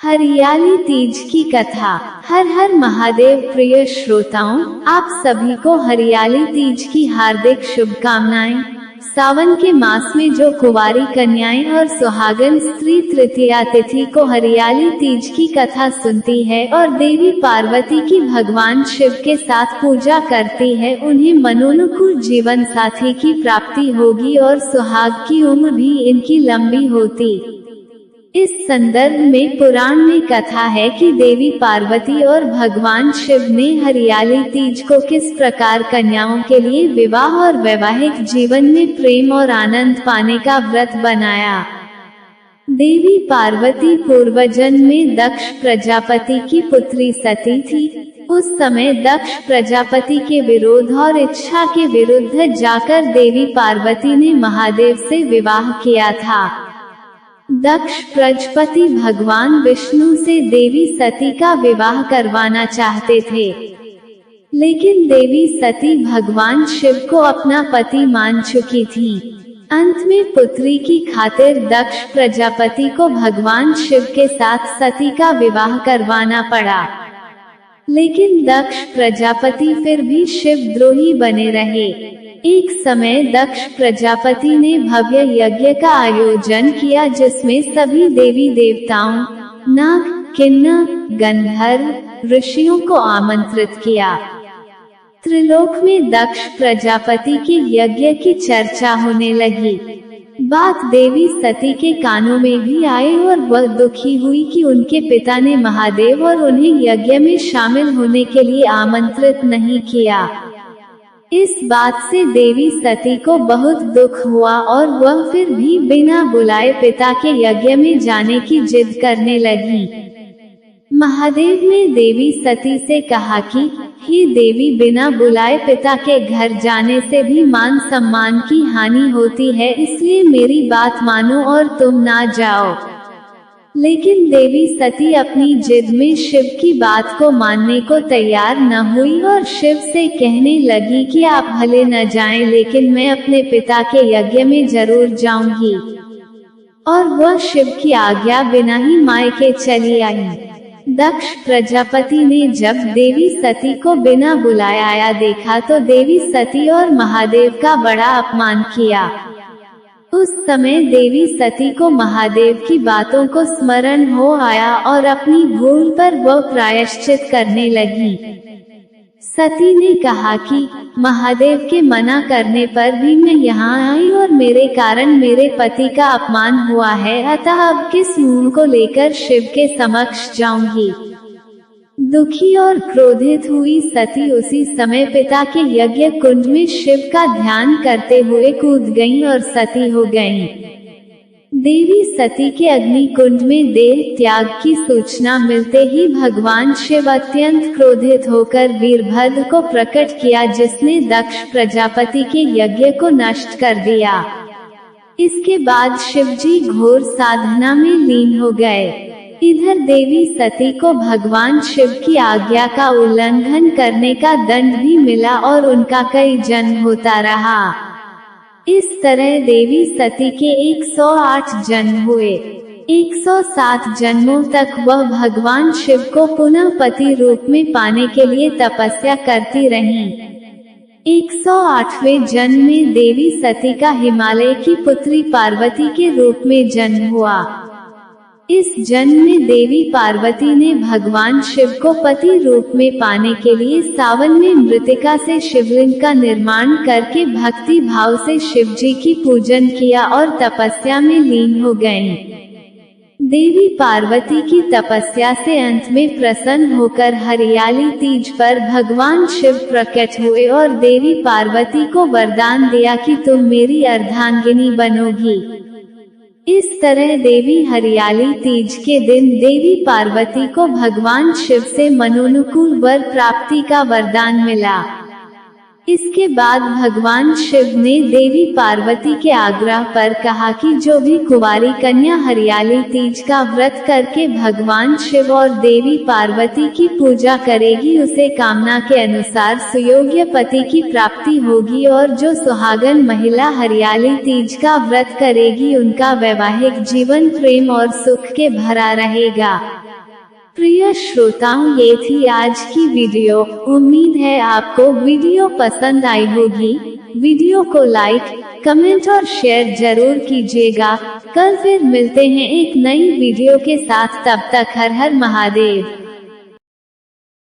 हरियाली तीज की कथा। हर हर महादेव। प्रिय श्रोताओं, आप सभी को हरियाली तीज की हार्दिक शुभकामनाएं। सावन के मास में जो कुंवारी कन्याएं और सुहागन स्त्री तृतीया तिथि को हरियाली तीज की कथा सुनती है और देवी पार्वती की भगवान शिव के साथ पूजा करती है, उन्हें मनोनुकूल जीवन साथी की प्राप्ति होगी और सुहाग की उम्र भी इनकी लंबी होती। इस संदर्भ में पुराण में कथा है कि देवी पार्वती और भगवान शिव ने हरियाली तीज को किस प्रकार कन्याओं के लिए विवाह और वैवाहिक जीवन में प्रेम और आनंद पाने का व्रत बनाया। देवी पार्वती पूर्वजन्म में दक्ष प्रजापति की पुत्री सती थी। उस समय दक्ष प्रजापति के विरोध और इच्छा के विरुद्ध जाकर देवी पार्वती ने महादेव से विवाह किया था। दक्ष प्रजापति भगवान विष्णु से देवी सती का विवाह करवाना चाहते थे, लेकिन देवी सती भगवान शिव को अपना पति मान चुकी थी। अंत में पुत्री की खातिर दक्ष प्रजापति को भगवान शिव के साथ सती का विवाह करवाना पड़ा, लेकिन दक्ष प्रजापति फिर भी शिवद्रोही बने रहे। एक समय दक्ष प्रजापति ने भव्य यज्ञ का आयोजन किया, जिसमें सभी देवी देवताओं, नाग, किन्नर, गंधर्व, ऋषियों को आमंत्रित किया। त्रिलोक में दक्ष प्रजापति के यज्ञ की चर्चा होने लगी। बात देवी सती के कानों में भी आई और वह दुखी हुई कि उनके पिता ने महादेव और उन्हें यज्ञ में शामिल होने के लिए आमंत्रित नहीं किया। इस बात से देवी सती को बहुत दुख हुआ और वह फिर भी बिना बुलाए पिता के यज्ञ में जाने की जिद करने लगी। महादेव ने देवी सती से कहा कि हे देवी, बिना बुलाए पिता के घर जाने से भी मान सम्मान की हानि होती है, इसलिए मेरी बात मानो और तुम ना जाओ। लेकिन देवी सती अपनी जिद में शिव की बात को मानने को तैयार न हुई और शिव से कहने लगी कि आप भले न जाएं, लेकिन मैं अपने पिता के यज्ञ में जरूर जाऊंगी। और वह शिव की आज्ञा बिना ही मायके चली आई। दक्ष प्रजापति ने जब देवी सती को बिना बुलाए आया देखा तो देवी सती और महादेव का बड़ा अपमान किया। उस समय देवी सती को महादेव की बातों को स्मरण हो आया और अपनी भूल पर वह प्रायश्चित करने लगी। सती ने कहा कि महादेव के मना करने पर भी मैं यहाँ आई और मेरे कारण मेरे पति का अपमान हुआ है, अतः अब किस मुंह को लेकर शिव के समक्ष जाऊंगी। दुखी और क्रोधित हुई सती उसी समय पिता के यज्ञ कुंड में शिव का ध्यान करते हुए कूद गईं और सती हो गईं। देवी सती के अग्नि कुंड में देह त्याग की सूचना मिलते ही भगवान शिव अत्यंत क्रोधित होकर वीरभद्र को प्रकट किया, जिसने दक्ष प्रजापति के यज्ञ को नष्ट कर दिया। इसके बाद शिवजी घोर साधना में लीन हो गए। इधर देवी सती को भगवान शिव की आज्ञा का उल्लंघन करने का दंड भी मिला और उनका कई जन्म होता रहा। इस तरह देवी सती के 108 जन्म हुए। 107 जन्मों तक वह भगवान शिव को पुनः पति रूप में पाने के लिए तपस्या करती रहीं। 108वें जन्म में देवी सती का हिमालय की पुत्री पार्वती के रूप में जन्म हुआ। इस जन्म में देवी पार्वती ने भगवान शिव को पति रूप में पाने के लिए सावन में मृतिका से शिवलिंग का निर्माण करके भक्ति भाव से शिवजी की पूजन किया और तपस्या में लीन हो गईं। देवी पार्वती की तपस्या से अंत में प्रसन्न होकर हरियाली तीज पर भगवान शिव प्रकट हुए और देवी पार्वती को वरदान दिया कि तुम मेरी अर्धांगिनी बनोगी। इस तरह देवी हरियाली तीज के दिन देवी पार्वती को भगवान शिव से मनोनुकूल वर प्राप्ति का वरदान मिला। इसके बाद भगवान शिव ने देवी पार्वती के आग्रह पर कहा कि जो भी कुंवारी कन्या हरियाली तीज का व्रत करके भगवान शिव और देवी पार्वती की पूजा करेगी, उसे कामना के अनुसार सुयोग्य पति की प्राप्ति होगी, और जो सुहागन महिला हरियाली तीज का व्रत करेगी, उनका वैवाहिक जीवन प्रेम और सुख के भरा रहेगा। प्रिय श्रोताओं, ये थी आज की वीडियो। उम्मीद है आपको वीडियो पसंद आई होगी। वीडियो को लाइक, कमेंट और शेयर जरूर कीजिएगा। कल फिर मिलते हैं एक नई वीडियो के साथ। तब तक हर हर महादेव।